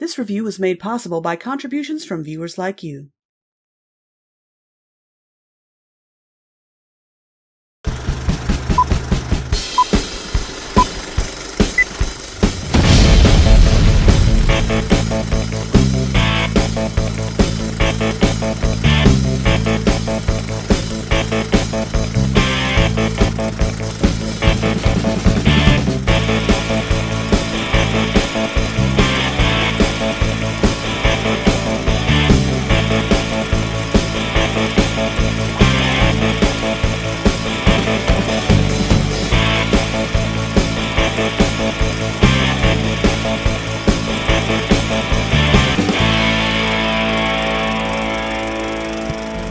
This review was made possible by contributions from viewers like you.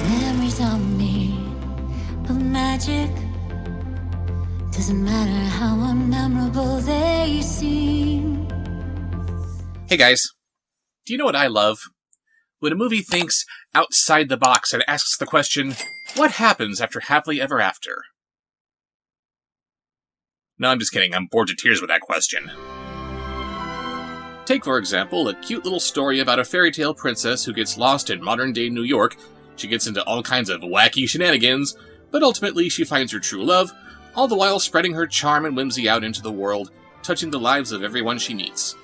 Memories on me of magic. Doesn't matter how unmemorable they seem. Hey guys, do you know what I love? When a movie thinks outside the box and asks the question, what happens after happily ever after? No, I'm just kidding, I'm bored to tears with that question. Take, for example, a cute little story about a fairy tale princess who gets lost in modern-day New York. She gets into all kinds of wacky shenanigans, but ultimately she finds her true love, all the while spreading her charm and whimsy out into the world, touching the lives of everyone she meets.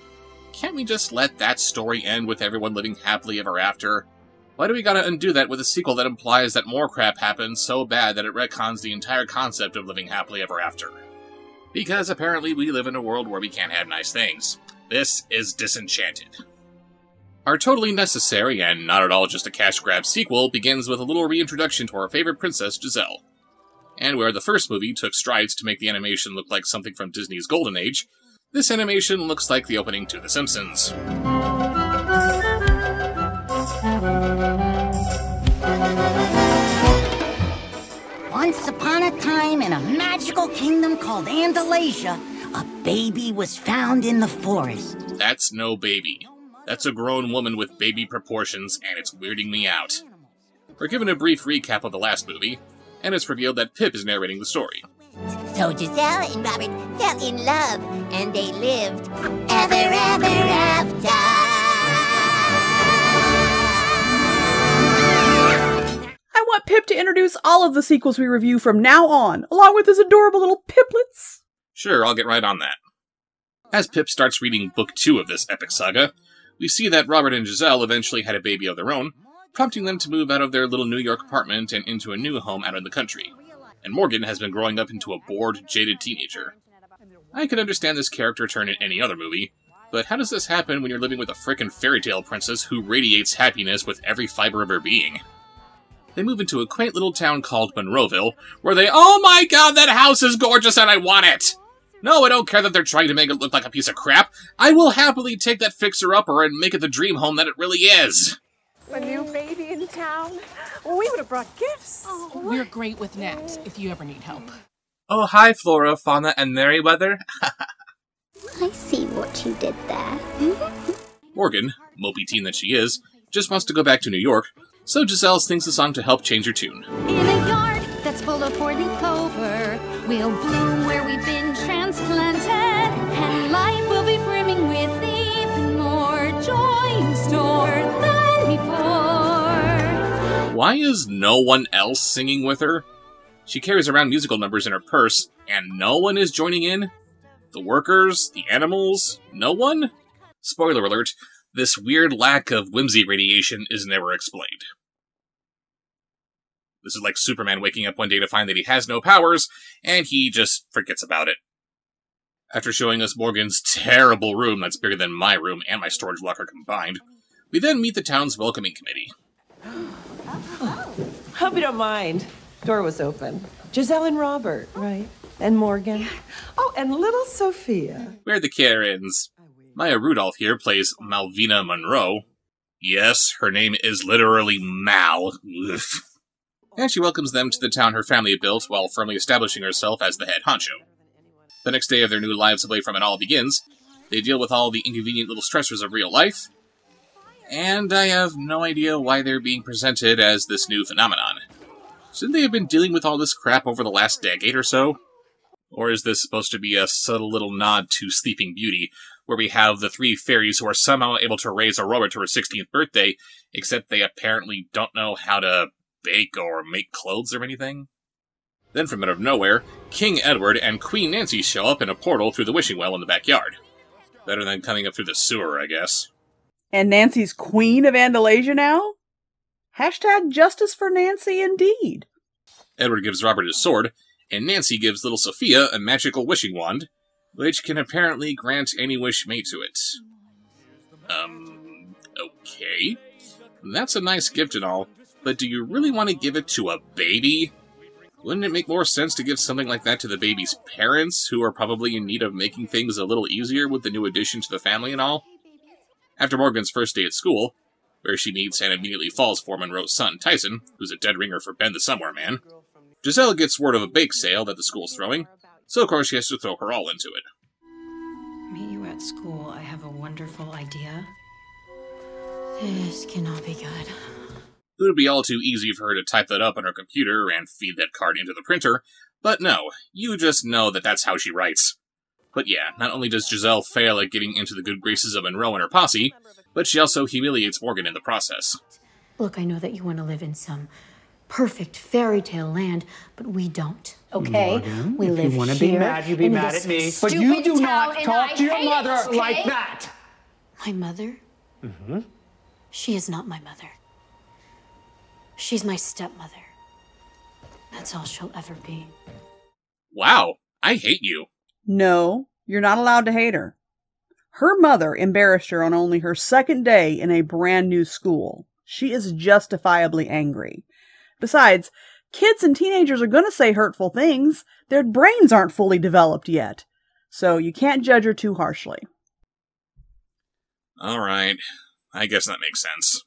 Can't we just let that story end with everyone living happily ever after? Why do we gotta undo that with a sequel that implies that more crap happens so bad that it retcons the entire concept of living happily ever after? Because apparently we live in a world where we can't have nice things. This is Disenchanted. Our totally necessary, and not at all just a cash grab sequel, begins with a little reintroduction to our favorite princess, Giselle. And where the first movie took strides to make the animation look like something from Disney's Golden Age, this animation looks like the opening to The Simpsons. Once upon a time, in a magical kingdom called Andalasia, a baby was found in the forest. That's no baby. That's a grown woman with baby proportions, and it's weirding me out. We're given a brief recap of the last movie, and it's revealed that Pip is narrating the story. So Giselle and Robert fell in love, and they lived ever after. I want Pip to introduce all of the sequels we review from now on, along with his adorable little Piplets. Sure, I'll get right on that. As Pip starts reading Book 2 of this epic saga, we see that Robert and Giselle eventually had a baby of their own, prompting them to move out of their little New York apartment and into a new home out in the country. And Morgan has been growing up into a bored, jaded teenager. I could understand this character turn in any other movie, but how does this happen when you're living with a frickin' fairy tale princess who radiates happiness with every fiber of her being? They move into a quaint little town called Monroeville, where oh my god, that house is gorgeous and I want it! No, I don't care that they're trying to make it look like a piece of crap. I will happily take that fixer-upper and make it the dream home that it really is. A new baby in town? Well, we would have brought gifts. Oh, we're great with naps if you ever need help. Oh, hi, Flora, Fauna, and Merryweather. I see what you did there. Morgan, mopey teen that she is, just wants to go back to New York, so Giselle sings a song to help change her tune. In a yard that's full of four-leaf clover, we'll bloom where we've been transplanted, and life will be brimming with even more joy in store than before. Why is no one else singing with her? She carries around musical numbers in her purse, and no one is joining in? The workers? The animals? No one? Spoiler alert, this weird lack of whimsy radiation is never explained. This is like Superman waking up one day to find that he has no powers, and he just forgets about it. After showing us Morgan's terrible room that's bigger than my room and my storage locker combined, we then meet the town's welcoming committee. Hope you don't mind. Door was open. Giselle and Robert, right? And Morgan. Oh, and little Sophia. We're the Karens. Maya Rudolph here plays Malvina Monroe. Yes, her name is literally Mal. Ugh. And she welcomes them to the town her family had built while firmly establishing herself as the head honcho. The next day of their new lives away from it all begins. They deal with all the inconvenient little stressors of real life. And I have no idea why they're being presented as this new phenomenon. Shouldn't they have been dealing with all this crap over the last decade or so? Or is this supposed to be a subtle little nod to Sleeping Beauty, where we have the 3 fairies who are somehow able to raise Aurora to her 16th birthday, except they apparently don't know how to bake or make clothes or anything. Then from out of nowhere, King Edward and Queen Nancy show up in a portal through the wishing well in the backyard. Better than coming up through the sewer, I guess. And Nancy's Queen of Andalasia now? Hashtag justice for Nancy indeed. Edward gives Robert his sword, and Nancy gives little Sophia a magical wishing wand, which can apparently grant any wish made to it. Okay. That's a nice gift and all, but do you really want to give it to a baby? Wouldn't it make more sense to give something like that to the baby's parents, who are probably in need of making things a little easier with the new addition to the family and all? After Morgan's first day at school, where she meets and immediately falls for Monroe's son, Tyson, who's a dead ringer for Ben the Somewhere Man, Giselle gets word of a bake sale that the school's throwing, so of course she has to throw her all into it. Meet you at school. I have a wonderful idea. This cannot be good. It would be all too easy for her to type that up on her computer and feed that card into the printer, but no, you just know that that's how she writes. But yeah, not only does Giselle fail at getting into the good graces of Monroe and her posse, but she also humiliates Morgan in the process. Look, I know that you want to live in some perfect fairy tale land, but we don't, okay? Morgan, we live if you want to be mad, you be mad at me. But you do not talk to your mother like that! My mother? Mm-hmm. She is not my mother. She's my stepmother. That's all she'll ever be. Wow, I hate you. No, you're not allowed to hate her. Her mother embarrassed her on only her second day in a brand new school. She is justifiably angry. Besides, kids and teenagers are going to say hurtful things. Their brains aren't fully developed yet. So you can't judge her too harshly. Alright, I guess that makes sense.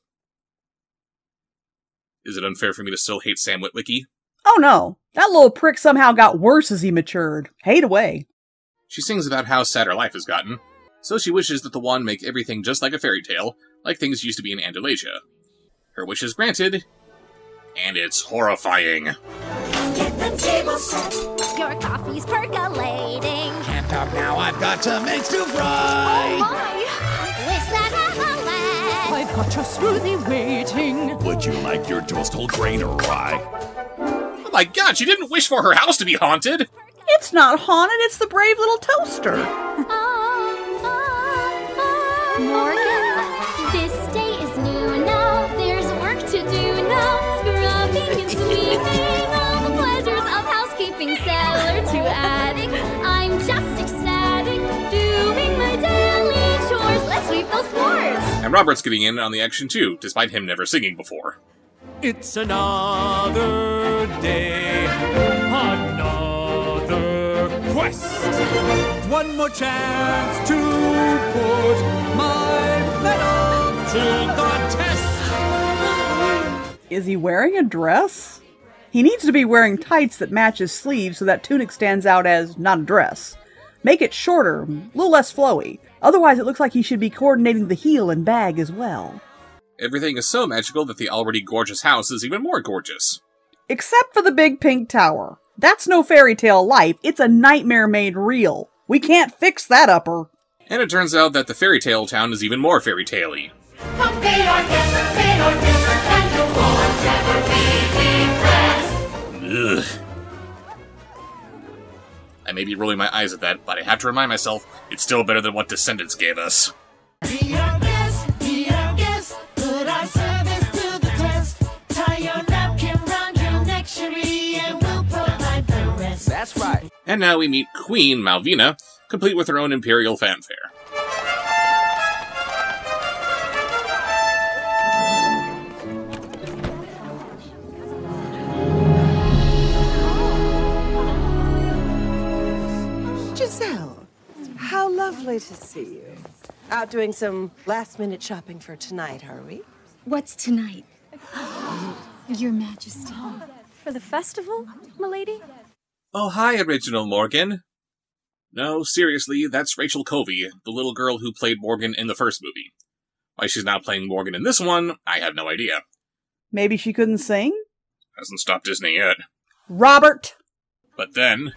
Is it unfair for me to still hate Sam Witwicky? Oh no, that little prick somehow got worse as he matured. Hate away. She sings about how sad her life has gotten, so she wishes that the wand make everything just like a fairy tale, like things used to be in Andalasia. Her wish is granted, and it's horrifying. Get the table set, your coffee's percolating. Can't talk now, I've got to make stir fry. Oh my! Whisk that omelette. I've got your smoothie waiting. Would you like your toast whole grain or rye? Oh my god, she didn't wish for her house to be haunted! It's not haunted, it's the brave little toaster. Morgan, this day is new now. There's work to do now. Scrubbing and sweeping, all the pleasures of housekeeping, cellar to attic. I'm just ecstatic, doing my daily chores. Let's sweep those floors. And Robert's getting in on the action too, despite him never singing before. It's another day, another quest. One more chance to put my medal to the test. Is he wearing a dress? He needs to be wearing tights that match his sleeves so that tunic stands out as not a dress. Make it shorter, a little less flowy. Otherwise it looks like he should be coordinating the heel and bag as well. Everything is so magical that the already gorgeous house is even more gorgeous. Except for the big pink tower. That's no fairy tale life, it's a nightmare made real. We can't fix that upper. And it turns out that the fairy tale town is even more fairy tale-y. Ugh. I may be rolling my eyes at that, but I have to remind myself, it's still better than what Descendants gave us. That's right. And now we meet Queen Malvina, complete with her own imperial fanfare. Giselle, how lovely to see you. Out doing some last-minute shopping for tonight, are we? What's tonight? Your Majesty. For the festival, m'lady? Oh, hi, Original Morgan. No, seriously, that's Rachel Covey, the little girl who played Morgan in the first movie. Why she's not playing Morgan in this one, I have no idea. Maybe she couldn't sing? Hasn't stopped Disney yet. Robert! But then...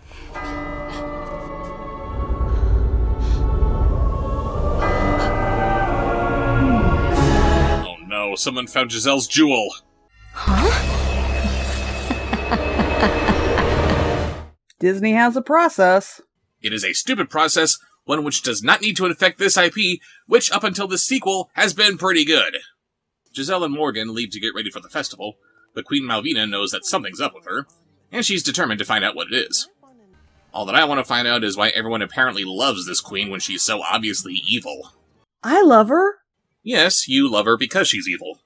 no! Someone found Giselle's jewel! Disney has a process. It is a stupid process, one which does not need to infect this IP, which up until this sequel has been pretty good. Giselle and Morgan leave to get ready for the festival, but Queen Malvina knows that something's up with her, and she's determined to find out what it is. All that I want to find out is why everyone apparently loves this queen when she's so obviously evil. I love her? Yes, you love her because she's evil.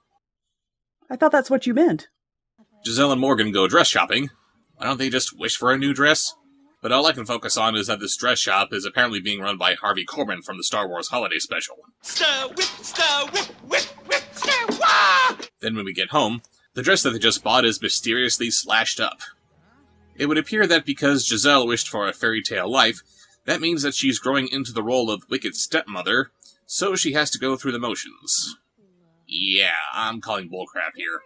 I thought that's what you meant. Giselle and Morgan go dress shopping. Why don't they just wish for a new dress? But all I can focus on is that this dress shop is apparently being run by Harvey Korman from the Star Wars Holiday Special. Stir whip, stir whip, whip, whip, stir wah! Then when we get home, the dress that they just bought is mysteriously slashed up. It would appear that because Giselle wished for a fairy tale life, that means that she's growing into the role of wicked stepmother, so she has to go through the motions. Yeah, I'm calling bullcrap here.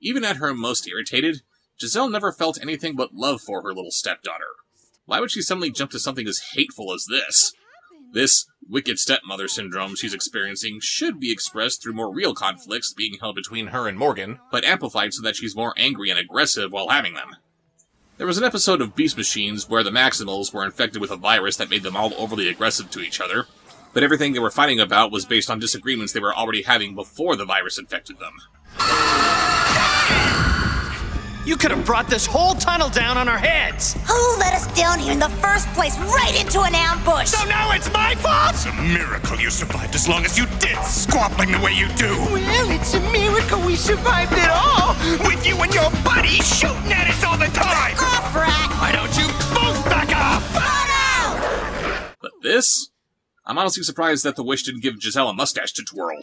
Even at her most irritated, Giselle never felt anything but love for her little stepdaughter. Why would she suddenly jump to something as hateful as this? This wicked stepmother syndrome she's experiencing should be expressed through more real conflicts being held between her and Morgan, but amplified so that she's more angry and aggressive while having them. There was an episode of Beast Machines where the Maximals were infected with a virus that made them all overly aggressive to each other, but everything they were fighting about was based on disagreements they were already having before the virus infected them. You could have brought this whole tunnel down on our heads! Who let us down here in the first place, right into an ambush? So now it's my fault?! It's a miracle you survived as long as you did, squabbling the way you do! Well, it's a miracle we survived at all! With you and your buddy shooting at us all the time! Back off, rat! Why don't you both back off? But this? I'm honestly surprised that the wish didn't give Giselle a mustache to twirl.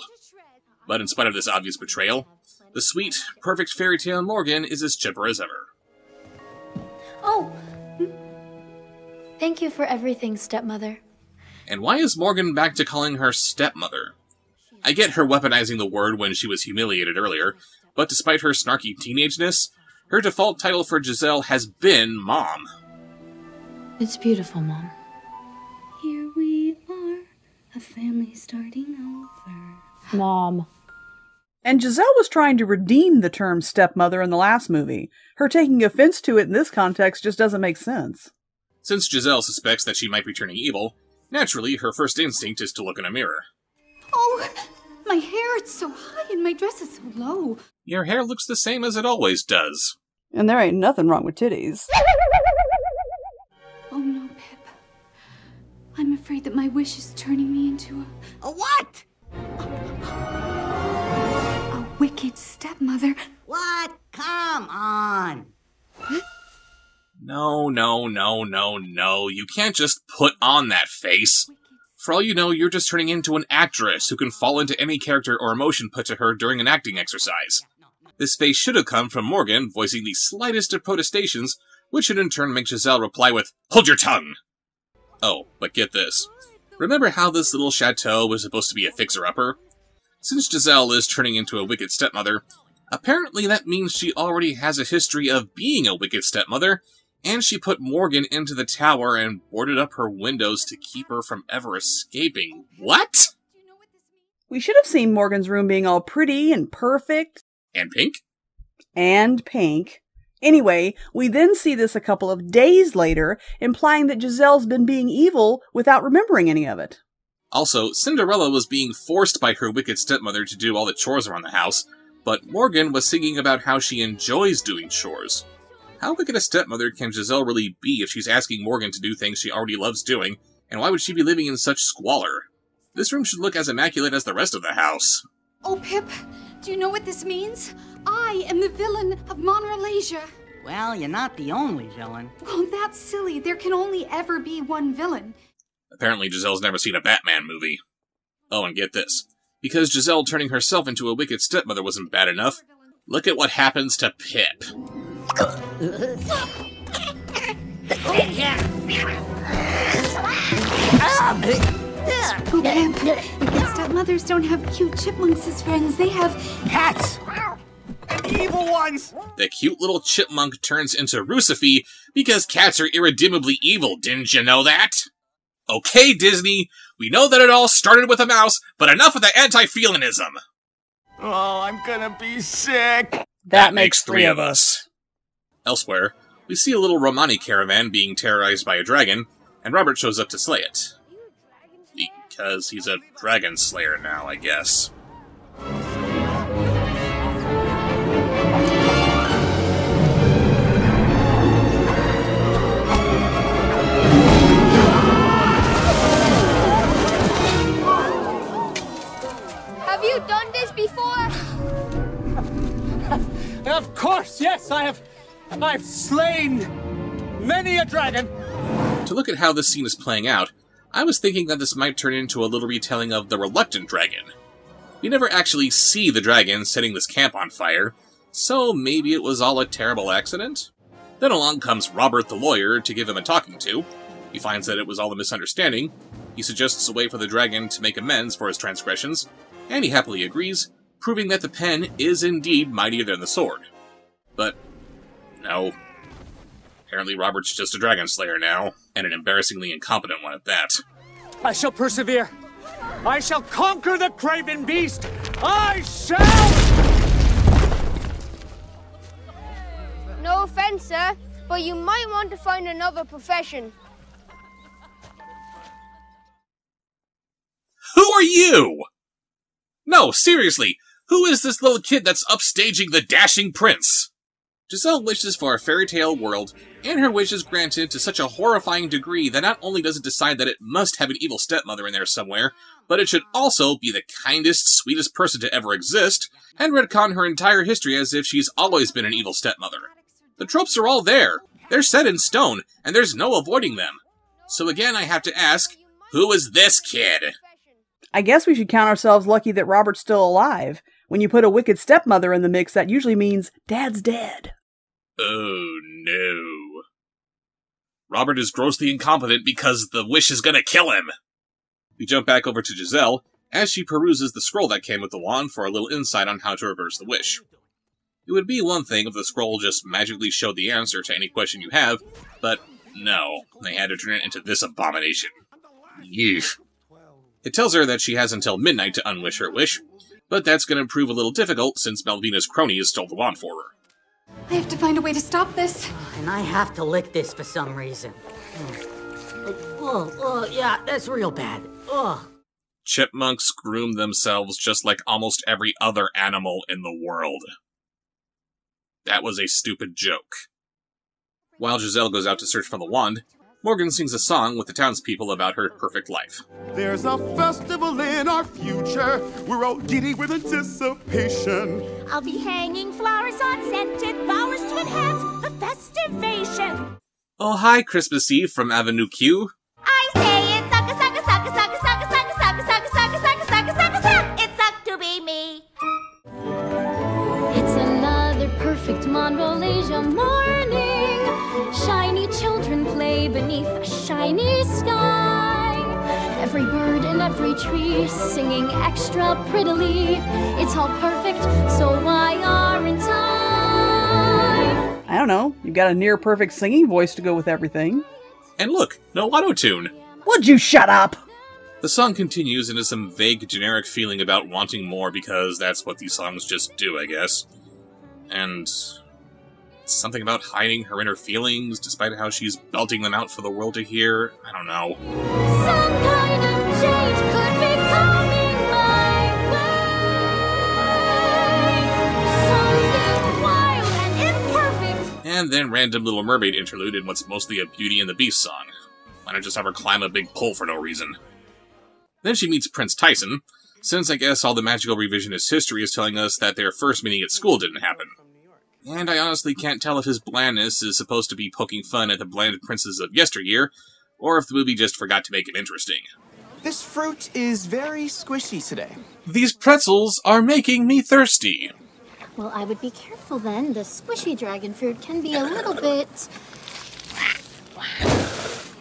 But in spite of this obvious betrayal, the sweet, perfect fairy tale Morgan is as chipper as ever. Oh! Thank you for everything, stepmother. And why is Morgan back to calling her stepmother? I get her weaponizing the word when she was humiliated earlier, but despite her snarky teenageness, her default title for Giselle has been Mom. It's beautiful, Mom. Here we are, a family starting over. Mom. And Giselle was trying to redeem the term stepmother in the last movie. Her taking offense to it in this context just doesn't make sense. Since Giselle suspects that she might be turning evil, naturally her first instinct is to look in a mirror. Oh, my hair, it's so high and my dress is so low. Your hair looks the same as it always does. And there ain't nothing wrong with titties. Oh no, Pip. I'm afraid that my wish is turning me into A what? a wicked stepmother. What? Come on. No. You can't just put on that face. For all you know, you're just turning into an actress who can fall into any character or emotion put to her during an acting exercise. This face should have come from Morgan voicing the slightest of protestations, which should in turn make Giselle reply with, "Hold your tongue!" Oh, but get this. Remember how this little chateau was supposed to be a fixer-upper? Since Giselle is turning into a wicked stepmother, apparently that means she already has a history of being a wicked stepmother, and she put Morgan into the tower and boarded up her windows to keep her from ever escaping. What? We should have seen Morgan's room being all pretty and perfect. And pink? And pink. Anyway, we then see this a couple of days later, implying that Giselle's been being evil without remembering any of it. Also, Cinderella was being forced by her wicked stepmother to do all the chores around the house, but Morgan was singing about how she enjoys doing chores. How wicked a stepmother can Giselle really be if she's asking Morgan to do things she already loves doing, and why would she be living in such squalor? This room should look as immaculate as the rest of the house. Oh, Pip, do you know what this means? I am the villain of Monrelasia. Well, you're not the only villain. Well, that's silly. There can only ever be one villain. Apparently Giselle's never seen a Batman movie. Oh, and get this. Because Giselle turning herself into a wicked stepmother wasn't bad enough, look at what happens to Pip. Oh, Pip, wicked stepmothers don't have cute chipmunks as friends. They have Cats! Evil ones! The cute little chipmunk turns into Rucifer because cats are irredeemably evil, didn't you know that? Okay, Disney, we know that it all started with a mouse, but enough of the anti-felinism! Oh, I'm gonna be sick. That makes 3 of us. Elsewhere, we see a little Romani caravan being terrorized by a dragon, and Robert shows up to slay it. Because he's a dragon slayer now, I guess. Have you done this before? Of course, yes, I've slain many a dragon. To look at how this scene is playing out, I was thinking that this might turn into a little retelling of The Reluctant Dragon. We never actually see the dragon setting this camp on fire, so maybe it was all a terrible accident? Then along comes Robert the lawyer to give him a talking to. He finds that it was all a misunderstanding. He suggests a way for the dragon to make amends for his transgressions, and he happily agrees, proving that the pen is indeed mightier than the sword. But no. Apparently Robert's just a dragon slayer now, and an embarrassingly incompetent one at that. I shall persevere. I shall conquer the craven beast. I shall! No offense, sir, but you might want to find another profession. Who are you? No, seriously, who is this little kid that's upstaging the dashing prince? Giselle wishes for a fairy tale world, and her wish is granted to such a horrifying degree that not only does it decide that it must have an evil stepmother in there somewhere, but it should also be the kindest, sweetest person to ever exist, and retcon her entire history as if she's always been an evil stepmother. The tropes are all there. They're set in stone, and there's no avoiding them. So again, I have to ask, who is this kid? I guess we should count ourselves lucky that Robert's still alive. When you put a wicked stepmother in the mix, that usually means Dad's dead. Oh no. Robert is grossly incompetent because the wish is gonna kill him! We jump back over to Giselle, as she peruses the scroll that came with the wand for a little insight on how to reverse the wish. It would be one thing if the scroll just magically showed the answer to any question you have, but no, they had to turn it into this abomination. Yeesh. It tells her that she has until midnight to unwish her wish, but that's going to prove a little difficult since Malvina's cronies stole the wand for her. I have to find a way to stop this. And I have to lick this for some reason. Oh, yeah, that's real bad. Oh. Chipmunks groom themselves just like almost every other animal in the world. That was a stupid joke. While Giselle goes out to search for the wand, Morgan sings a song with the townspeople about her perfect life. There's a festival in our future. We're all giddy with anticipation. I'll be hanging flowers on scented bowers to enhance the festivation. Oh, hi, Christmas Eve from Avenue Q. I say it's suck, suck, suck, suck, suck, suck, suck, suck, suck, suck, suck, suck, suck. It's suck to be me. It's another perfect Monrolasia morning. Shiny children play beneath a shiny sky. Every bird and every tree singing extra prettily. It's all perfect, so why aren't I? I don't know. You've got a near-perfect singing voice to go with everything. And look, no auto-tune. Would you shut up? The song continues into some vague, generic feeling about wanting more because that's what these songs just do, I guess. And something about hiding her inner feelings, despite how she's belting them out for the world to hear. I don't know. Some kind of change could be coming my way. Something wild and imperfect. And then random Little Mermaid interlude in what's mostly a Beauty and the Beast song. Why not just have her climb a big pole for no reason? Then she meets Prince Tyson, since I guess all the magical revisionist history is telling us that their first meeting at school didn't happen. And I honestly can't tell if his blandness is supposed to be poking fun at the bland princes of yesteryear, or if the movie just forgot to make it interesting. This fruit is very squishy today. These pretzels are making me thirsty. Well, I would be careful then. The squishy dragon fruit can be a little bit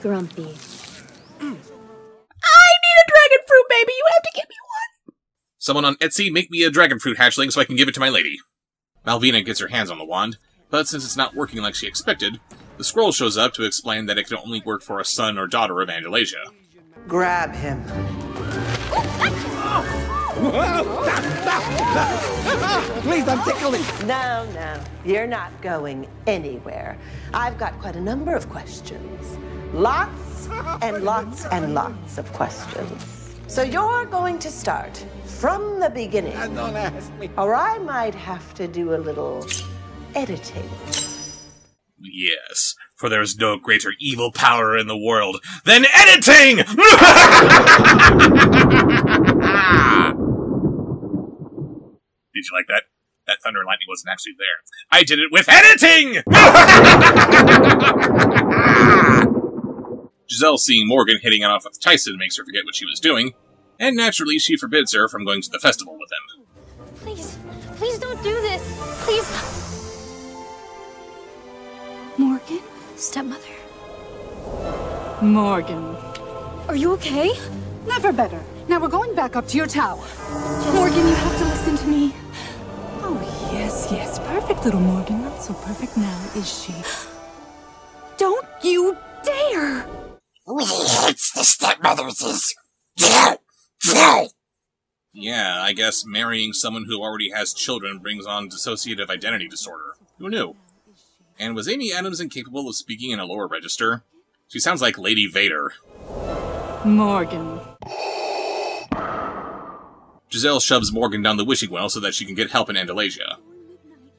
grumpy. I need a dragon fruit, baby! You have to give me one! Someone on Etsy, make me a dragon fruit hatchling so I can give it to my lady. Malvina gets her hands on the wand, but since it's not working like she expected, the scroll shows up to explain that it can only work for a son or daughter of Andalasia. Grab him. Please, I'm tickling. No, you're not going anywhere. I've got quite a number of questions. Lots and lots and lots of questions. So you're going to start from the beginning. Don't ask me. Or I might have to do a little editing. Yes, for there is no greater evil power in the world than editing! Did you like that? That thunder and lightning wasn't actually there. I did it with editing! Giselle seeing Morgan hitting it off with Tyson makes her forget what she was doing, and naturally she forbids her from going to the festival with him. Please, please don't do this. Please. Morgan? Stepmother. Morgan. Are you okay? Never better. Now we're going back up to your tower. Morgan, you have to listen to me. Oh, yes, yes. Perfect little Morgan. Not so perfect now, is she? Don't you dare! Really hates the stepmothers is... Yeah, I guess marrying someone who already has children brings on dissociative identity disorder. Who knew? And was Amy Adams incapable of speaking in a lower register? She sounds like Lady Vader. Morgan. Giselle shoves Morgan down the wishing well so that she can get help in Andalasia.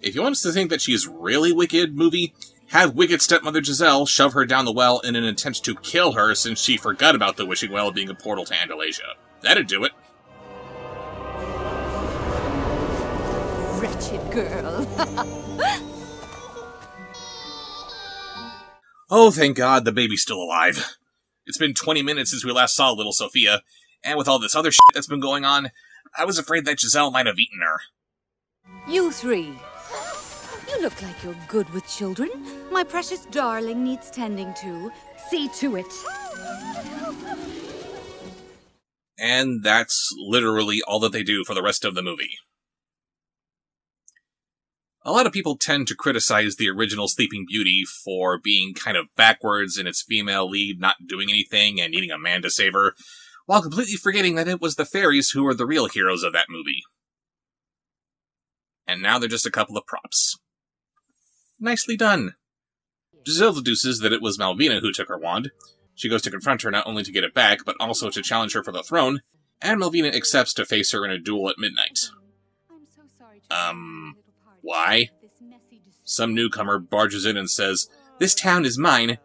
If you want us to think that she's really wicked, movie, have wicked stepmother Giselle shove her down the well in an attempt to kill her since she forgot about the wishing well being a portal to Andalasia. That'd do it. Wretched girl. Oh, thank God, the baby's still alive. It's been 20 minutes since we last saw little Sophia, and with all this other shit that's been going on, I was afraid that Giselle might have eaten her. You three. You look like you're good with children. My precious darling needs tending to. See to it. And that's literally all that they do for the rest of the movie. A lot of people tend to criticize the original Sleeping Beauty for being kind of backwards in its female lead not doing anything and needing a man to save her, while completely forgetting that it was the fairies who were the real heroes of that movie. And now they're just a couple of props. Nicely done. Giselle deduces that it was Malvina who took her wand. She goes to confront her not only to get it back, but also to challenge her for the throne, and Malvina accepts to face her in a duel at midnight. Why? Some newcomer barges in and says, "This town is mine,"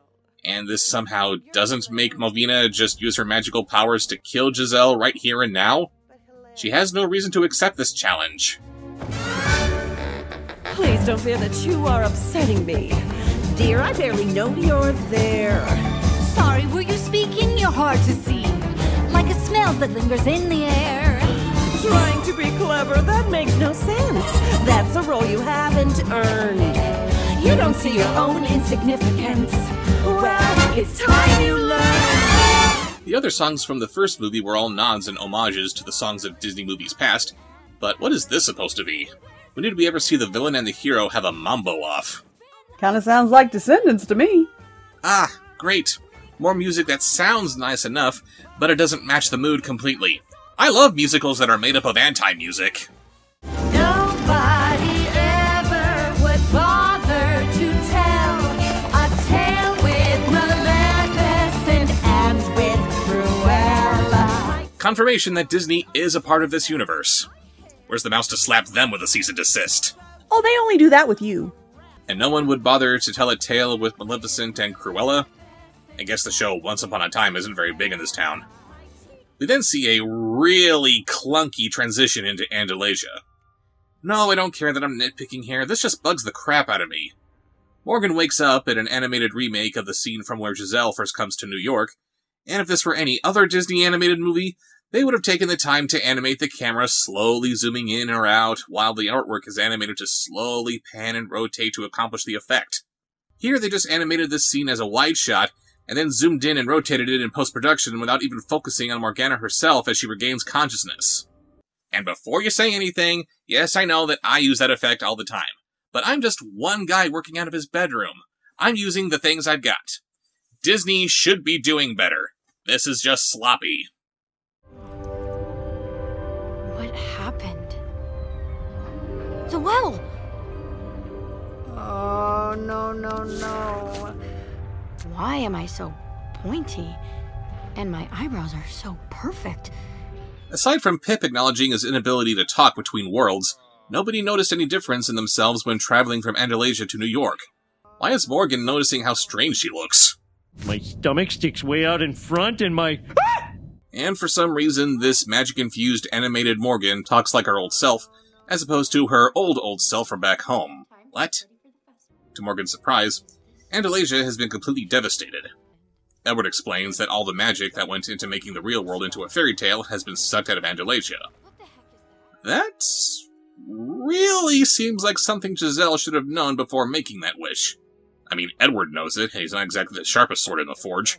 and this somehow doesn't make Malvina just use her magical powers to kill Giselle right here and now? She has no reason to accept this challenge. Please don't fear that you are upsetting me. Dear, I barely know you're there. Sorry, were you speaking? You're hard to see. Like a smell that lingers in the air. Trying to be clever, that makes no sense. That's a role you haven't earned. You don't see your own insignificance. Well, it's time you learn. The other songs from the first movie were all nods and homages to the songs of Disney movies past, but what is this supposed to be? When did we ever see the villain and the hero have a mambo off? Kinda sounds like Descendants to me. Ah, great. More music that sounds nice enough, but it doesn't match the mood completely. I love musicals that are made up of anti-music. Nobody ever would bother to tell a tale with Maleficent and with Cruella. Confirmation that Disney is a part of this universe. Where's the mouse to slap them with a cease and desist? Oh, they only do that with you. And no one would bother to tell a tale with Maleficent and Cruella? I guess the show Once Upon a Time isn't very big in this town. We then see a really clunky transition into Andalasia. No, I don't care that I'm nitpicking here, this just bugs the crap out of me. Morgan wakes up in an animated remake of the scene from where Giselle first comes to New York, and if this were any other Disney animated movie, they would have taken the time to animate the camera slowly zooming in or out, while the artwork is animated to slowly pan and rotate to accomplish the effect. Here they just animated this scene as a wide shot, and then zoomed in and rotated it in post-production without even focusing on Morgana herself as she regains consciousness. And before you say anything, yes, I know that I use that effect all the time, but I'm just one guy working out of his bedroom. I'm using the things I've got. Disney should be doing better. This is just sloppy. What What happened? The well! Oh, no, no, no. Why am I so pointy? And my eyebrows are so perfect. Aside from Pip acknowledging his inability to talk between worlds, nobody noticed any difference in themselves when traveling from Andalasia to New York. Why is Morgan noticing how strange she looks? My stomach sticks way out in front and my... And for some reason, this magic-infused animated Morgan talks like her old self, as opposed to her old self from back home. What? To Morgan's surprise, Andalasia has been completely devastated. Edward explains that all the magic that went into making the real world into a fairy tale has been sucked out of Andalasia. That really seems like something Giselle should have known before making that wish. I mean, Edward knows it, and he's not exactly the sharpest sword in the forge.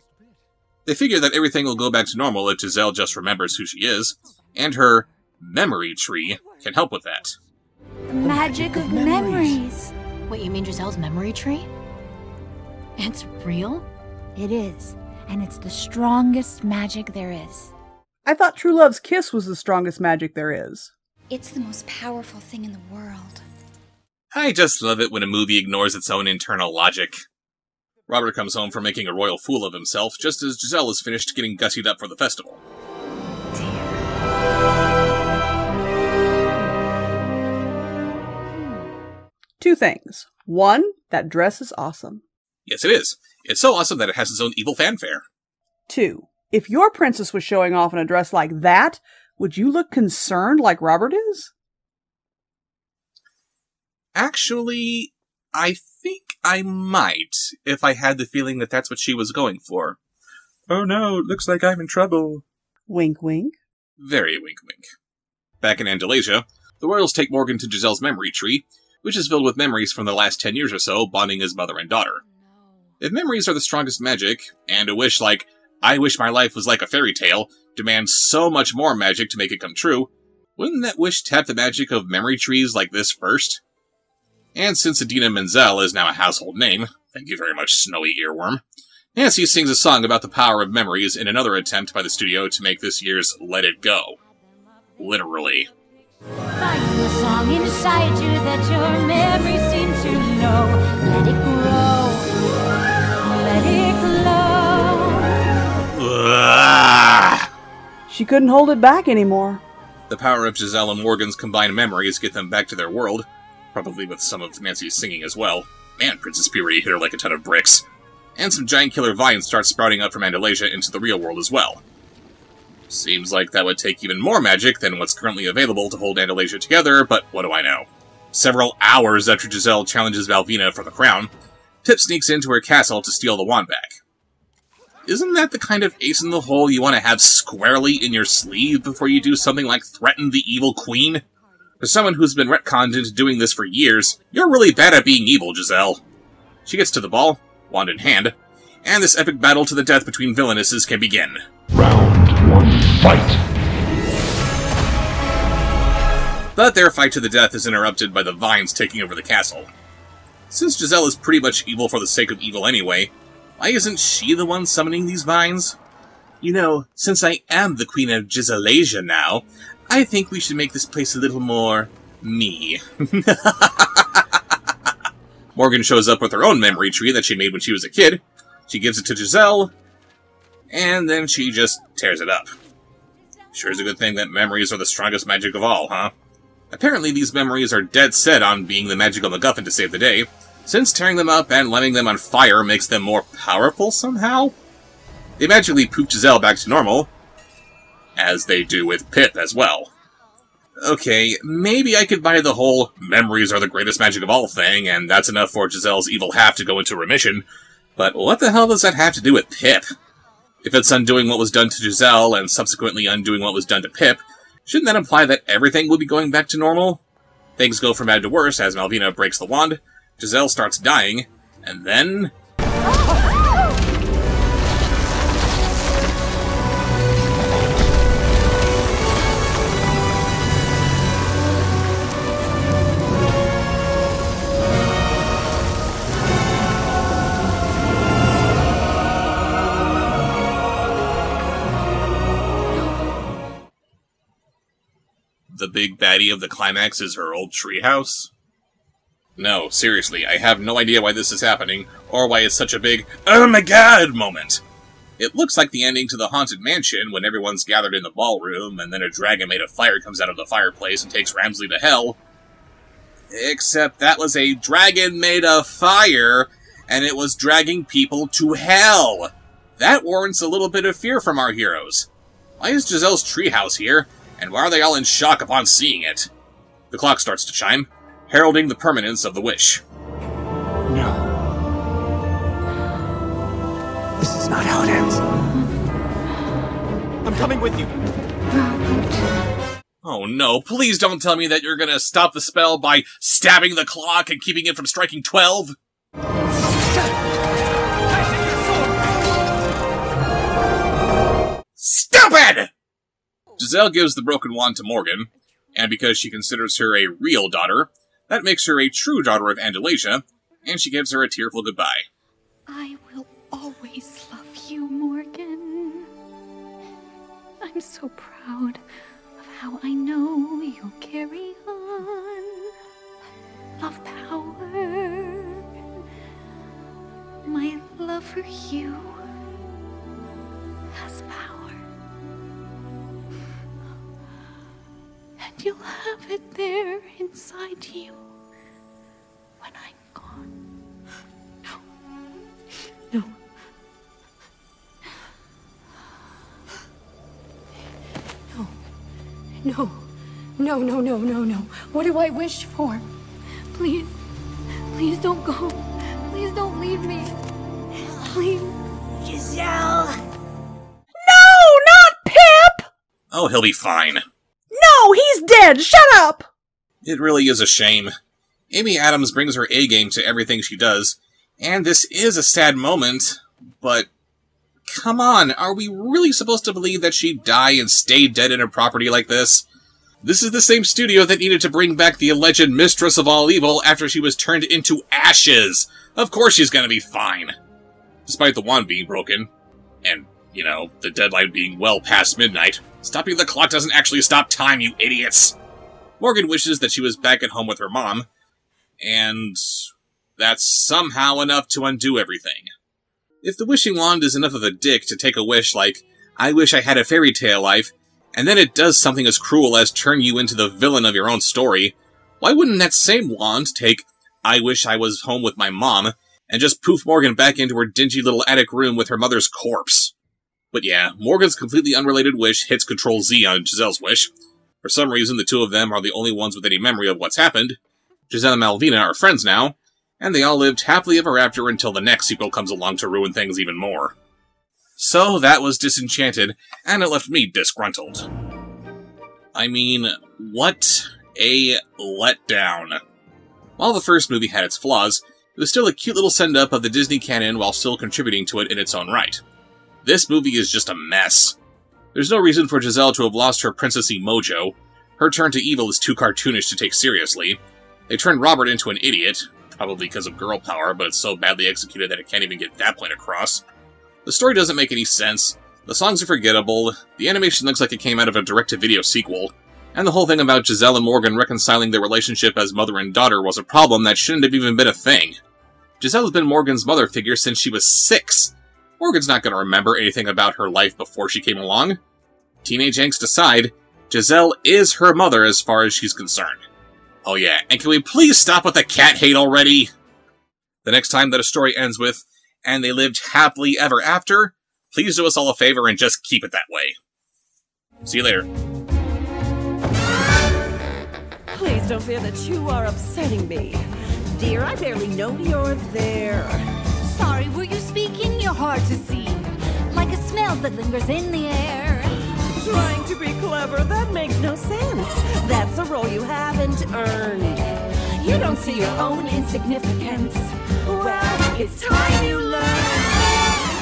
They figure that everything will go back to normal if Giselle just remembers who she is, and her memory tree can help with that. The magic of memories. Wait, you mean Giselle's memory tree? It's real? It is, and it's the strongest magic there is. I thought True Love's kiss was the strongest magic there is. It's the most powerful thing in the world. I just love it when a movie ignores its own internal logic. Robert comes home from making a royal fool of himself just as Giselle is finished getting gussied up for the festival. Two things. One, that dress is awesome. Yes, it is. It's so awesome that it has its own evil fanfare. Two, if your princess was showing off in a dress like that, would you look concerned like Robert is? Actually, I think I might, if I had the feeling that that's what she was going for. Oh no, it looks like I'm in trouble. Wink, wink. Very wink, wink. Back in Andalasia, the royals take Morgan to Giselle's memory tree, which is filled with memories from the last 10 years or so, bonding as mother and daughter. If memories are the strongest magic, and a wish like, I wish my life was like a fairy tale, demands so much more magic to make it come true, wouldn't that wish tap the magic of memory trees like this first? And since Idina Menzel is now a household name, thank you very much, Snowy Earworm, Nancy sings a song about the power of memories in another attempt by the studio to make this year's Let It Go. Literally. Find the song inside you that your memories seem to know. Let it grow. Let it glow. She couldn't hold it back anymore. The power of Giselle and Morgan's combined memories get them back to their world, probably with some of Nancy's singing as well. Man, Princess Puberty hit her like a ton of bricks. And some giant killer vines start sprouting up from Andalasia into the real world as well. Seems like that would take even more magic than what's currently available to hold Andalasia together, but what do I know? Several hours after Giselle challenges Malvina for the crown, Pip sneaks into her castle to steal the wand back. Isn't that the kind of ace in the hole you want to have squarely in your sleeve before you do something like threaten the evil queen? For someone who's been retconned into doing this for years, you're really bad at being evil, Giselle. She gets to the ball, wand in hand, and this epic battle to the death between villainesses can begin. Round one, fight! But their fight to the death is interrupted by the vines taking over the castle. Since Giselle is pretty much evil for the sake of evil anyway, why isn't she the one summoning these vines? You know, since I am the Queen of Giselasia now, I think we should make this place a little more me. Morgan shows up with her own memory tree that she made when she was a kid. She gives it to Giselle, and then she just tears it up. Sure is a good thing that memories are the strongest magic of all, huh? Apparently these memories are dead set on being the magical MacGuffin to save the day, since tearing them up and letting them on fire makes them more powerful somehow. They magically poop Giselle back to normal, as they do with Pip as well. Okay, maybe I could buy the whole memories are the greatest magic of all thing, and that's enough for Giselle's evil half to go into remission, but what the hell does that have to do with Pip? If it's undoing what was done to Giselle and subsequently undoing what was done to Pip, shouldn't that imply that everything will be going back to normal? Things go from bad to worse as Malvina breaks the wand, Giselle starts dying, and then... the big baddie of the climax is her old treehouse? No, seriously, I have no idea why this is happening, or why it's such a big, oh my god moment. It looks like the ending to the Haunted Mansion when everyone's gathered in the ballroom, and then a dragon made of fire comes out of the fireplace and takes Ramsley to hell. Except that was a dragon made of fire, and it was dragging people to hell. That warrants a little bit of fear from our heroes. Why is Giselle's treehouse here, and why are they all in shock upon seeing it? The clock starts to chime, heralding the permanence of the wish. No. This is not how it ends. I'm coming with you. Oh no, please don't tell me that you're gonna stop the spell by stabbing the clock and keeping it from striking 12? Stupid! Giselle gives the broken wand to Morgan, and because she considers her a real daughter, that makes her a true daughter of Andalasia, and she gives her a tearful goodbye. I will always love you, Morgan. I'm so proud of how I know you'll carry on. Love power. My love for you has power. And you'll have it there inside you when I'm gone. No. No. No, no, no, no, no. What do I wish for? Please. Please don't go. Please don't leave me. Please. Giselle! No, not Pip! Oh, he'll be fine. No, he's dead! Shut up! It really is a shame. Amy Adams brings her A-game to everything she does, and this is a sad moment, but come on, are we really supposed to believe that she'd die and stay dead in a property like this? This is the same studio that needed to bring back the alleged mistress of all evil after she was turned into ashes. Of course she's gonna be fine. Despite the wand being broken, and, you know, the deadline being well past midnight, stopping the clock doesn't actually stop time, you idiots! Morgan wishes that she was back at home with her mom, and that's somehow enough to undo everything. If the wishing wand is enough of a dick to take a wish like, I wish I had a fairy tale life, and then it does something as cruel as turn you into the villain of your own story, why wouldn't that same wand take, I wish I was home with my mom, and just poof Morgan back into her dingy little attic room with her mother's corpse? But yeah, Morgan's completely unrelated wish hits Control-Z on Giselle's wish. For some reason, the two of them are the only ones with any memory of what's happened. Giselle and Malvina are friends now, and they all lived happily ever after until the next sequel comes along to ruin things even more. So that was Disenchanted, and it left me disgruntled. I mean, what a letdown. While the first movie had its flaws, it was still a cute little send-up of the Disney canon while still contributing to it in its own right. This movie is just a mess. There's no reason for Giselle to have lost her princessy mojo. Her turn to evil is too cartoonish to take seriously. They turned Robert into an idiot, probably because of girl power, but it's so badly executed that it can't even get that point across. The story doesn't make any sense, the songs are forgettable, the animation looks like it came out of a direct-to-video sequel, and the whole thing about Giselle and Morgan reconciling their relationship as mother and daughter was a problem that shouldn't have even been a thing. Giselle has been Morgan's mother figure since she was 6. Morgan's not going to remember anything about her life before she came along. Teenage angst aside, Giselle is her mother as far as she's concerned. Oh yeah, and can we please stop with the cat hate already? The next time that a story ends with, and they lived happily ever after, please do us all a favor and just keep it that way. See you later. Please don't fear that you are upsetting me. Dear, I barely know you're there. Sorry, were you speaking? You're hard to see. Like a smell that lingers in the air. Trying to be clever, that makes no sense. That's a role you haven't earned. You don't see your own insignificance. Well, it's time you learn.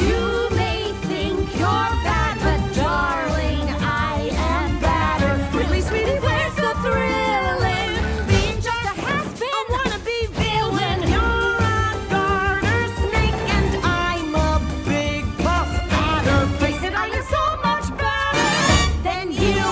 You may think you're bad, but darling, I am badder. Really, sweetie, where's the thrill in being just a has-been, a wannabe villain? You're a garter snake, and I'm a big boss adder. Face it, I am so much better than you.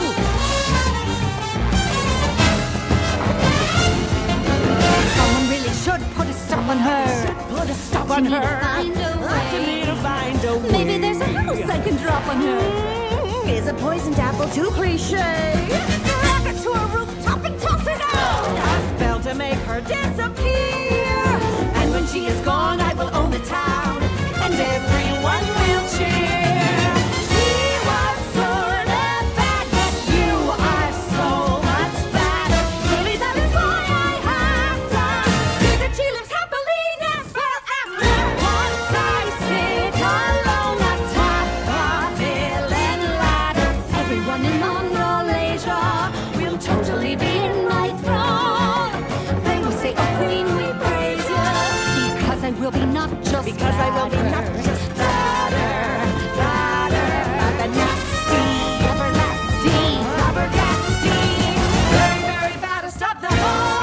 on me to her. find a Up to me to find a way. Maybe there's a house I can drop on her. Is a poisoned apple too cliche? Rocket to a rooftop and toss it out. A spell to make her disappear. And when she is gone, I will own the town. And everyone will cheer. She was sort of bad, but you are so much better. Maybe that is why I have to see that she lives happily ever after. Once I sit alone atop a villain ladder, everyone in Monroe-Lasia will totally be in my throne. They will say, "Oh, Queen, we praise you," because I will be not just Because I will be not just better, but nasty, everlasting, flabbergasting, very, very baddest of them all.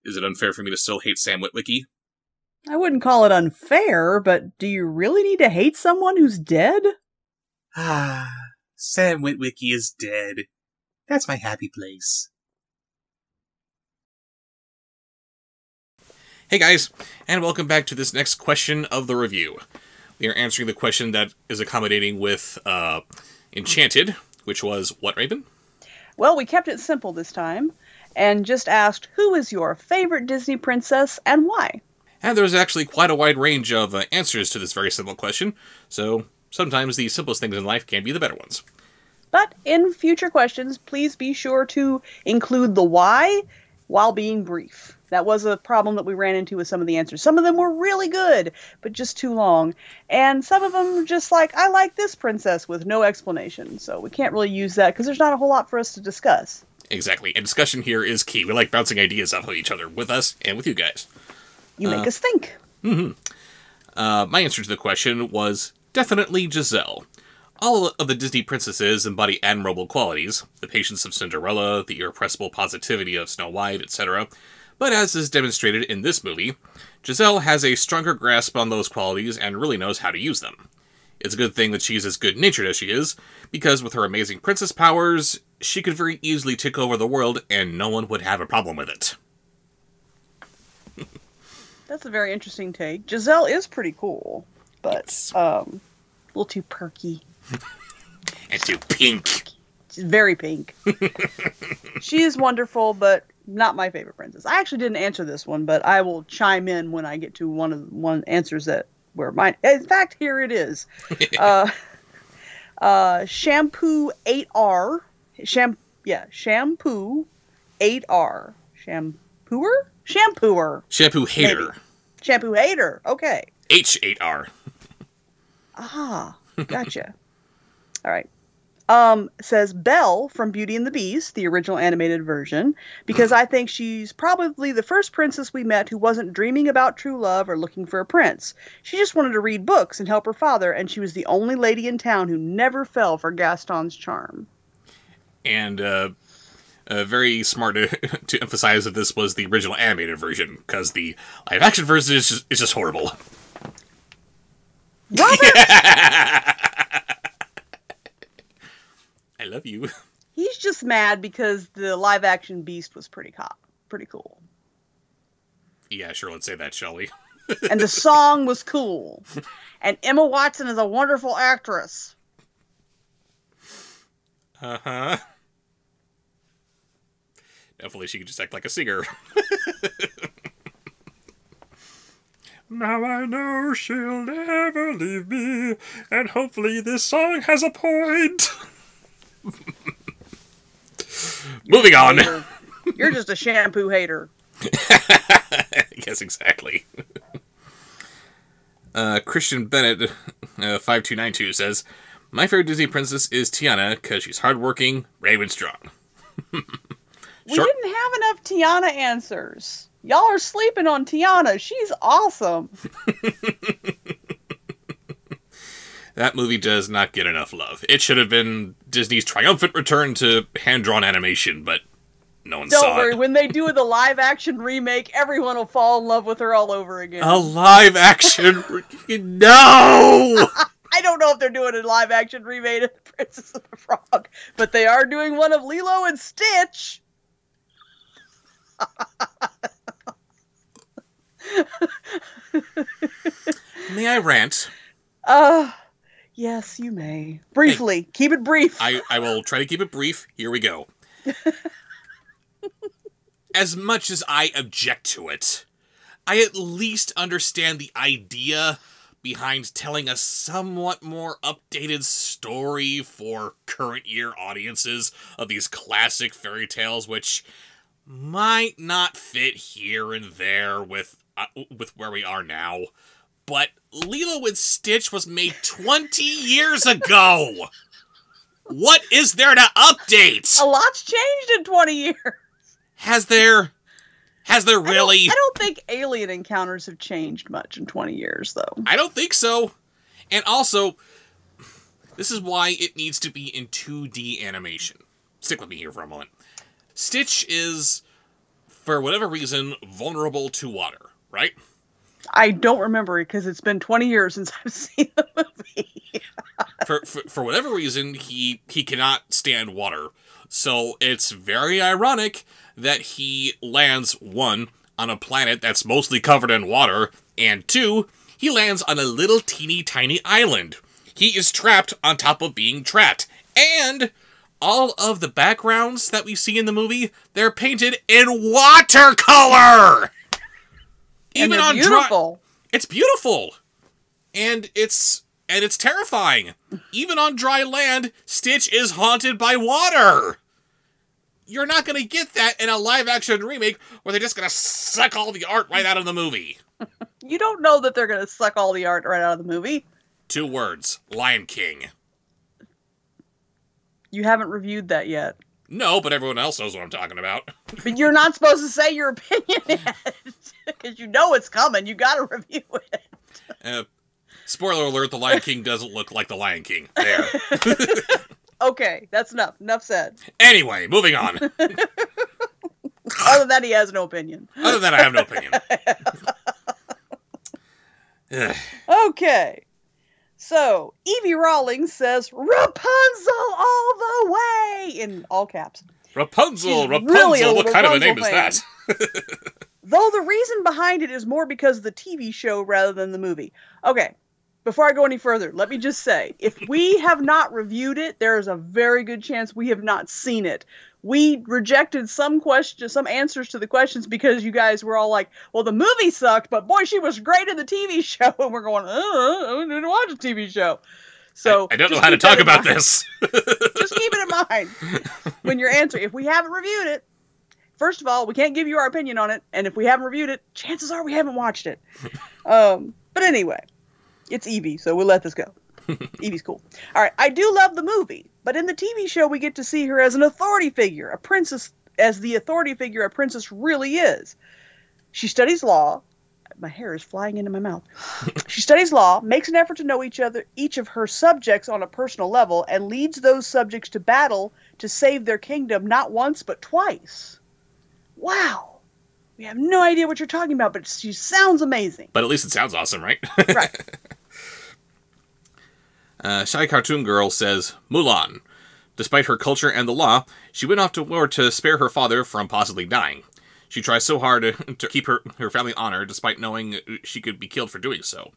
Is it unfair for me to still hate Sam Witwicky? I wouldn't call it unfair, but do you really need to hate someone who's dead? Ah, Sam Witwicky is dead. That's my happy place. Hey guys, and welcome back to this next question of the review. We are answering the question that is accommodating with Enchanted, which was what, Raven? Well, we kept it simple this time, and just asked, who is your favorite Disney princess and why? And there's actually quite a wide range of answers to this very simple question, so sometimes the simplest things in life can be the better ones. But in future questions, please be sure to include the why while being brief. That was a problem that we ran into with some of the answers. Some of them were really good, but just too long. And some of them were just like, I like this princess, with no explanation. So we can't really use that because there's not a whole lot for us to discuss. Exactly. And discussion here is key. We like bouncing ideas off of each other, with us and with you guys. You make us think. My answer to the question was definitely Giselle. All of the Disney princesses embody admirable qualities, the patience of Cinderella, the irrepressible positivity of Snow White, etc. But as is demonstrated in this movie, Giselle has a stronger grasp on those qualities and really knows how to use them. It's a good thing that she's as good-natured as she is, because with her amazing princess powers, she could very easily take over the world and no one would have a problem with it. That's a very interesting take. Giselle is pretty cool, but a little too perky. And too pink. She's very pink. She is wonderful, but not my favorite princess. I actually didn't answer this one, but I will chime in when I get to one answers that were mine. In fact, here it is. Shampoo 8R. Shampoo 8R. Shampooer? Shampooer. Shampoo hater. Maybe. Shampoo hater. Okay. H8R. Ah, gotcha. All right. Says Belle from Beauty and the Beast, the original animated version, because I think she's probably the first princess we met who wasn't dreaming about true love or looking for a prince. She just wanted to read books and help her father, and she was the only lady in town who never fell for Gaston's charm. And very smart to emphasize that this was the original animated version, because the live-action version is just horrible. I love you. He's just mad because the live-action Beast was pretty cool. Yeah, sure, let's say that, shall we? And the song was cool. And Emma Watson is a wonderful actress. Uh-huh. Hopefully she could just act like a singer. Now I know she'll never leave me, and hopefully this song has a point. Moving on. You're just a shampoo hater. Yes, exactly. Christian Bennett, 5292 says, my favorite Disney princess is Tiana because she's hardworking, brave, and strong. We didn't have enough Tiana answers. Y'all are sleeping on Tiana. She's awesome. That movie does not get enough love. It should have been Disney's triumphant return to hand-drawn animation, but no one saw it. Don't worry, when they do the live-action remake, everyone will fall in love with her all over again. A live-action... No! I don't know if they're doing a live-action remake of The Princess and the Frog, but they are doing one of Lilo and Stitch. May I rant? Yes, you may. Briefly. Hey, keep it brief. I will try to keep it brief. Here we go. As much as I object to it, I at least understand the idea behind telling a somewhat more updated story for current year audiences of these classic fairy tales, which might not fit here and there with where we are now. But Lilo and Stitch was made 20 years ago! What is there to update? A lot's changed in 20 years. Has there really? I don't think alien encounters have changed much in 20 years, though. I don't think so. And also, this is why it needs to be in 2D animation. Stick with me here for a moment. Stitch is, for whatever reason, vulnerable to water, right? I don't remember it because it's been 20 years since I've seen the movie. for whatever reason, he cannot stand water. So it's very ironic that he lands, 1, on a planet that's mostly covered in water, and 2, he lands on a little teeny tiny island. He is trapped on top of being trapped. And all of the backgrounds that we see in the movie, they're painted in watercolor! Even on beautiful. It's beautiful. And it's terrifying. Even on dry land, Stitch is haunted by water. You're not going to get that in a live-action remake where they're just going to suck all the art right out of the movie. You don't know that they're going to suck all the art right out of the movie. 2 words. Lion King. You haven't reviewed that yet. No, but everyone else knows what I'm talking about. But you're not supposed to say your opinion yet. Because you know it's coming. You got to review it. Spoiler alert, the Lion King doesn't look like the Lion King. There. Okay, that's enough. Enough said. Anyway, moving on. Other than that, he has no opinion. Other than that, I have no opinion. Okay. So, Evie Rawlings says, Rapunzel all the way! In all caps. Rapunzel! Rapunzel! What kind of a name is that? Though the reason behind it is more because of the TV show rather than the movie. Okay. Before I go any further, let me just say, if we have not reviewed it, there is a very good chance we have not seen it. We rejected some answers to the questions because you guys were all like, well, the movie sucked, but boy, she was great in the TV show. And we're going, I didn't watch a TV show. So I don't know how to talk about this. Just keep it in mind when you're answering. If we haven't reviewed it, first of all, we can't give you our opinion on it. And if we haven't reviewed it, chances are we haven't watched it. But anyway. It's Evie, so we'll let this go. Evie's cool. All right, I do love the movie, but in the TV show, we get to see her as an authority figure, a princess, as the authority figure a princess really is. She studies law. My hair is flying into my mouth. She studies law, makes an effort to know each of her subjects on a personal level, and leads those subjects to battle to save their kingdom not once, but twice. Wow. We have no idea what you're talking about, but she sounds amazing. But at least it sounds awesome, right? Right. Shy Cartoon Girl says, Mulan. Despite her culture and the law, she went off to war to spare her father from possibly dying. She tries so hard to keep her family honor, despite knowing she could be killed for doing so.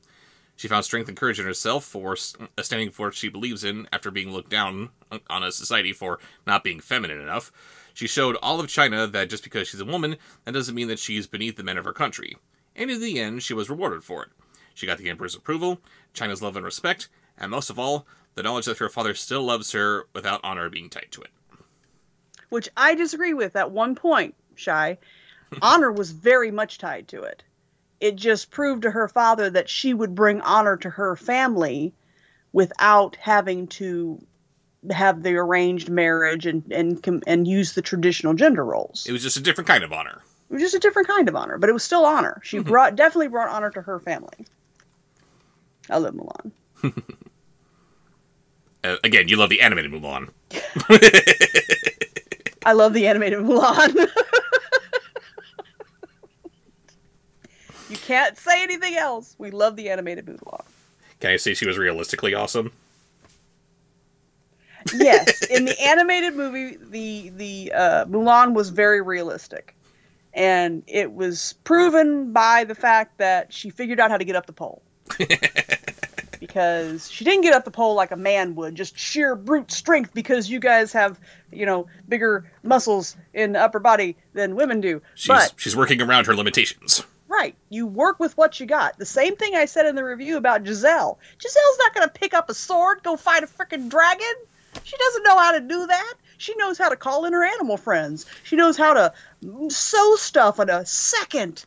She found strength and courage in herself for standing for what she believes in after being looked down on a society for not being feminine enough. She showed all of China that just because she's a woman, that doesn't mean that she's beneath the men of her country. And in the end, she was rewarded for it. She got the Emperor's approval, China's love and respect, and most of all, the knowledge that her father still loves her without honor being tied to it. Which I disagree with at one point, Shy. Honor was very much tied to it. It just proved to her father that she would bring honor to her family without having to have the arranged marriage and use the traditional gender roles. It was just a different kind of honor. It was just a different kind of honor, but it was still honor. She definitely brought honor to her family. I love Mulan. Again, you love the animated Mulan. I love the animated Mulan. You can't say anything else. We love the animated Mulan. Can I say she was realistically awesome? Yes, in the animated movie, the Mulan was very realistic. And it was proven by the fact that she figured out how to get up the pole. Because she didn't get up the pole like a man would, just sheer brute strength because you guys have, bigger muscles in the upper body than women do. She's working around her limitations. Right. You work with what you got. The same thing I said in the review about Giselle. Giselle's not going to pick up a sword, go fight a freaking dragon. She doesn't know how to do that. She knows how to call in her animal friends. She knows how to sew stuff in a second.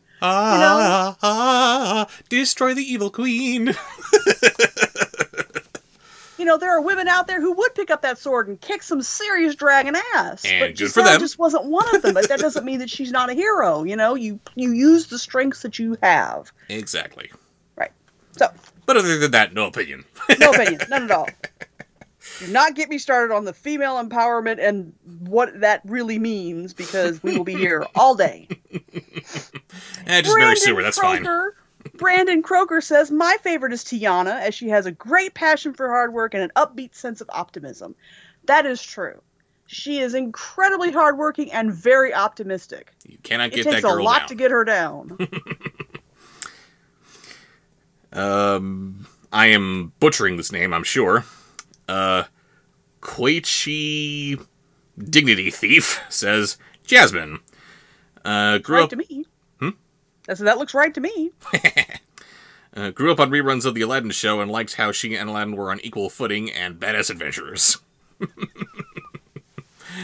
Destroy the evil queen. There are women out there who would pick up that sword and kick some serious dragon ass. And but good for them. Giselle just wasn't one of them. But that doesn't mean that she's not a hero. You use the strengths that you have. Exactly. Right. So. But other than that, no opinion. No opinion. None at all. Do not get me started on the female empowerment and what that really means, because we will be here all day. Just Mary Sewer, that's fine. Brandon Croker says, my favorite is Tiana, as she has a great passion for hard work and an upbeat sense of optimism. That is true. She is incredibly hardworking and very optimistic. You cannot get that girl down. It takes a lot to get her down. I am butchering this name, I'm sure. Koichi Dignity Thief says, Jasmine. Grew up to me. That looks right to me. Grew up on reruns of the Aladdin show and liked how she and Aladdin were on equal footing and badass adventurers.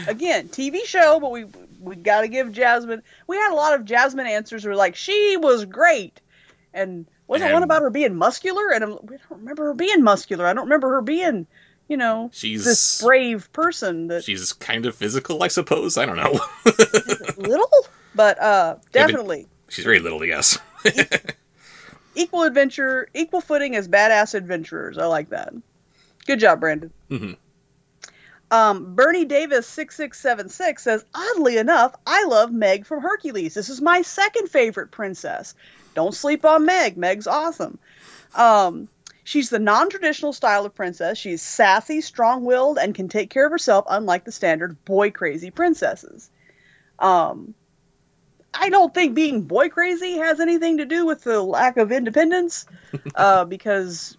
Again, TV show, but we got to give Jasmine. We had a lot of Jasmine answers who were like, she was great. And wasn't one about her being muscular? And we don't remember her being muscular. I don't remember her being, she's this brave person. She's kind of physical, I suppose. I don't know. Little? But definitely. Yeah, but she's very little, yes. Equal adventure, equal footing as badass adventurers. I like that. Good job, Brandon. Mm-hmm. Bernie Davis 6676 says, oddly enough, I love Meg from Hercules. This is my second favorite princess. Don't sleep on Meg. Meg's awesome. She's the non-traditional style of princess. She's sassy, strong-willed, and can take care of herself, unlike the standard boy-crazy princesses. I don't think being boy-crazy has anything to do with the lack of independence, because,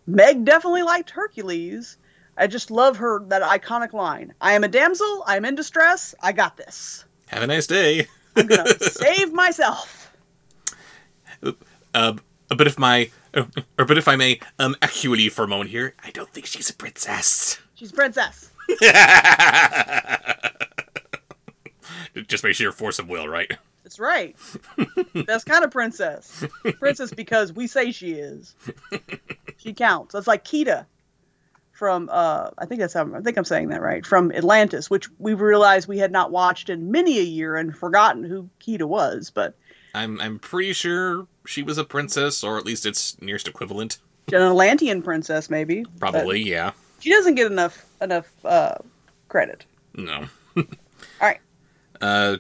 Meg definitely liked Hercules. I just love that iconic line. I am a damsel, I am in distress, I got this. Have a nice day. I'm gonna save myself. But if I may, actually for a moment here, I don't think she's a princess. She's a princess. Just by sheer force of will, right? That's right. That's kind of princess. Princess because we say she is. She counts. That's like Kita from, I think I'm saying that right, from Atlantis, which we realized we had not watched in many a year and forgotten who Kita was, but... I'm pretty sure she was a princess, or at least its nearest equivalent. An Atlantean princess, maybe. Probably, yeah. She doesn't get enough credit. No. All right.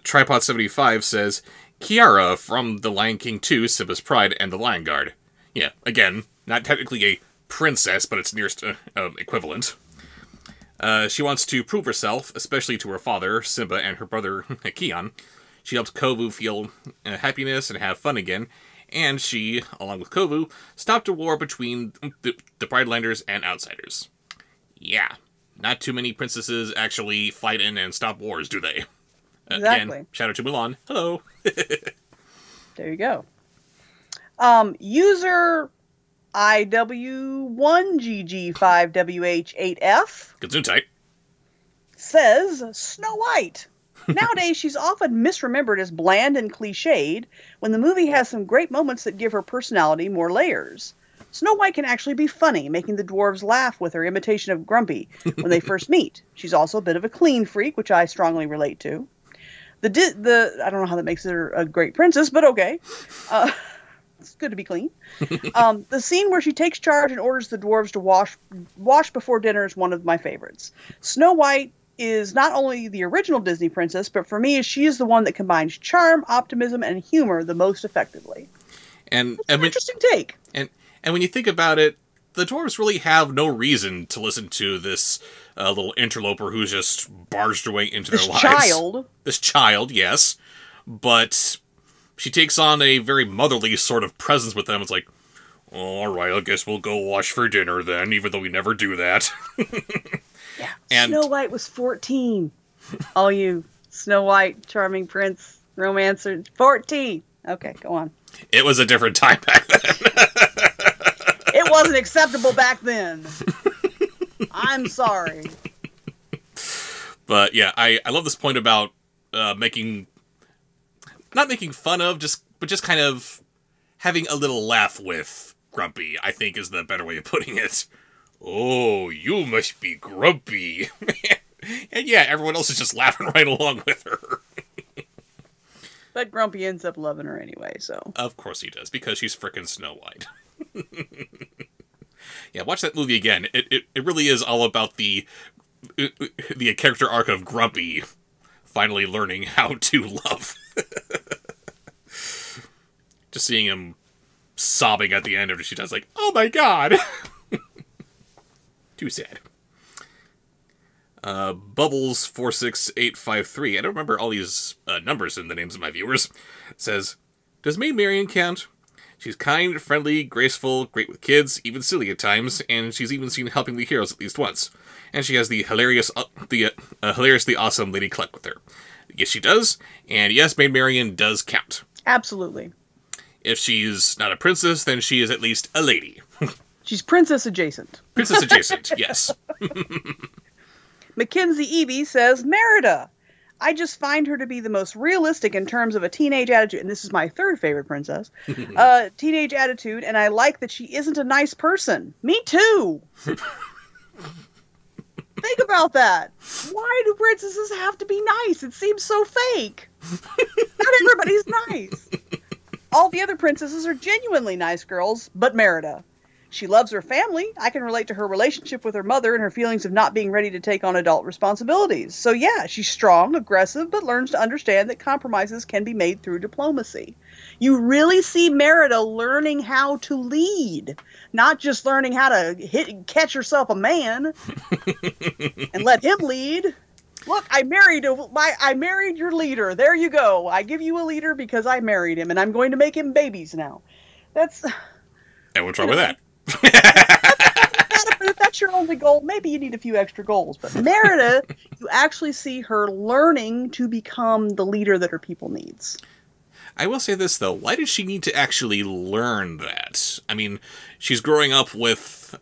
Tripod 75 says, Kiara from The Lion King 2, Simba's Pride, and The Lion Guard. Yeah, again, not technically a princess, but its nearest equivalent. She wants to prove herself, especially to her father, Simba, and her brother, Kion. She helps Kovu feel happiness and have fun again, and she, along with Kovu, stopped a war between the Pridelanders and outsiders. Yeah, not too many princesses actually fight in and stop wars, do they? Exactly. Again, shout out to Mulan. Hello. There you go. User IW1GG5WH8F Gesundheit says Snow White. Nowadays, she's often misremembered as bland and cliched, when the movie has some great moments that give her personality more layers. Snow White can actually be funny, making the dwarves laugh with her imitation of Grumpy when they first meet. She's also a bit of a clean freak, which I strongly relate to. I don't know how that makes her a great princess, but okay. It's good to be clean. The scene where she takes charge and orders the dwarves to wash before dinner is one of my favorites. Snow White is not only the original Disney princess, but for me, she is the one that combines charm, optimism, and humor the most effectively. And an interesting take. And And when you think about it, the dwarves really have no reason to listen to this little interloper who's just barged her way into their lives. This child, yes. But she takes on a very motherly sort of presence with them. It's like, all right, I guess we'll go wash for dinner then, even though we never do that. Yeah. And Snow White was 14. All you Snow White, charming prince, romancer, 14. Okay, go on. It was a different time back then. It wasn't acceptable back then. I'm sorry. But yeah, I love this point about not making fun of, but just kind of having a little laugh with Grumpy, I think is the better way of putting it. Oh, you must be grumpy. And yeah, everyone else is just laughing right along with her. But Grumpy ends up loving her anyway, so. Of course he does, because she's frickin' Snow White. Yeah, watch that movie again. It really is all about the character arc of Grumpy finally learning how to love. Just seeing him sobbing at the end of it, she does like, oh my god! Too sad. Bubbles46853, I don't remember all these numbers in the names of my viewers, says, does Maid Marian count? She's kind, friendly, graceful, great with kids, even silly at times, and she's even seen helping the heroes at least once. And she has the hilariously awesome Lady Cluck with her. Yes, she does, and yes, Maid Marian does count. Absolutely. If she's not a princess, then she is at least a lady. She's princess adjacent. Princess adjacent, yes. Mackenzie Evie says, Merida. I just find her to be the most realistic in terms of a teenage attitude. And this is my third favorite princess. Teenage attitude. And I like that she isn't a nice person. Me too. Think about that. Why do princesses have to be nice? It seems so fake. Not everybody's nice. All the other princesses are genuinely nice girls, but Merida. She loves her family. I can relate to her relationship with her mother and her feelings of not being ready to take on adult responsibilities. So yeah, she's strong, aggressive, but learns to understand that compromises can be made through diplomacy. You really see Merida learning how to lead, not just learning how to catch herself a man and let him lead. Look, I married your leader. There you go. I give you a leader because I married him, and I'm going to make him babies now. That's. And what's wrong with that? But if that's your only goal, maybe you need a few extra goals. But Merida, you actually see her learning to become the leader that her people needs. I will say this, though. Why did she need to actually learn that? I mean, she's growing up with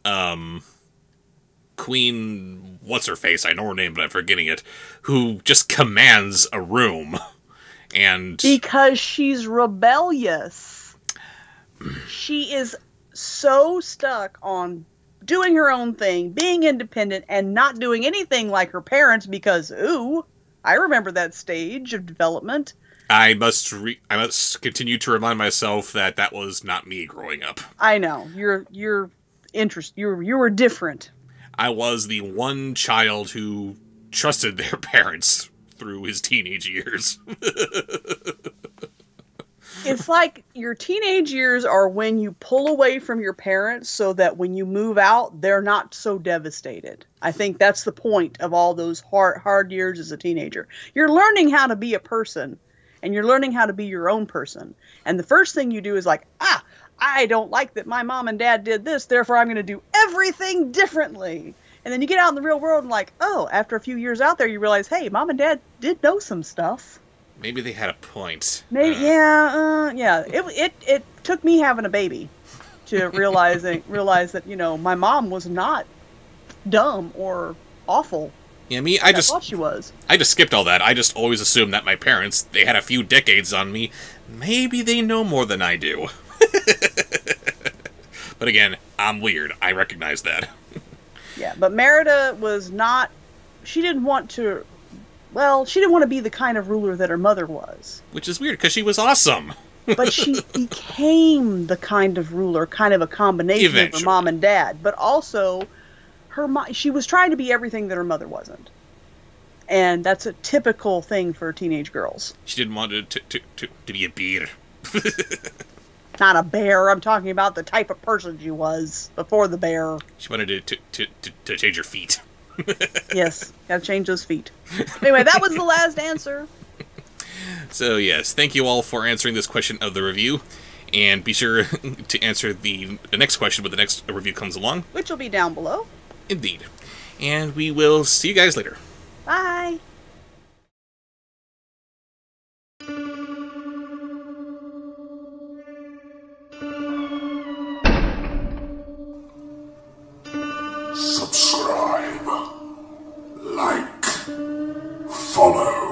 Queen... What's-her-face? I know her name, but I'm forgetting it. Who just commands a room. And... Because she's rebellious. She is so stuck on doing her own thing, being independent, and not doing anything like her parents because, ooh, I remember that stage of development. I must continue to remind myself that was not me growing up. I know. You were different. I was the one child who trusted their parents through his teenage years. It's like your teenage years are when you pull away from your parents so that when you move out, they're not so devastated. I think that's the point of all those hard years as a teenager. You're learning how to be a person, and you're learning how to be your own person. And the first thing you do is like, I don't like that my mom and dad did this, therefore I'm going to do everything differently. And then you get out in the real world and like, oh, after a few years out there, you realize, hey, mom and dad did know some stuff. Maybe they had a point. Maybe, yeah. It took me having a baby to realize that, you know, my mom was not dumb or awful. Yeah, I thought she was. I just skipped all that. I just always assumed that my parents, they had a few decades on me. Maybe they know more than I do. But again, I'm weird. I recognize that. Yeah, but Merida was not... She didn't want to be the kind of ruler that her mother was. Which is weird, because she was awesome. But she became the kind of ruler, kind of a combination of her mom and dad. But also, she was trying to be everything that her mother wasn't. And that's a typical thing for teenage girls. She didn't want to be a beer. Not a bear. I'm talking about the type of person she was before the bear. She wanted to change her feet. Yes, gotta change those feet. Anyway, that was the last answer. So yes, thank you all for answering this question of the review. And be sure to answer the next question when the next review comes along. Which will be down below. Indeed. And we will see you guys later. Bye. Subscribe, like, follow.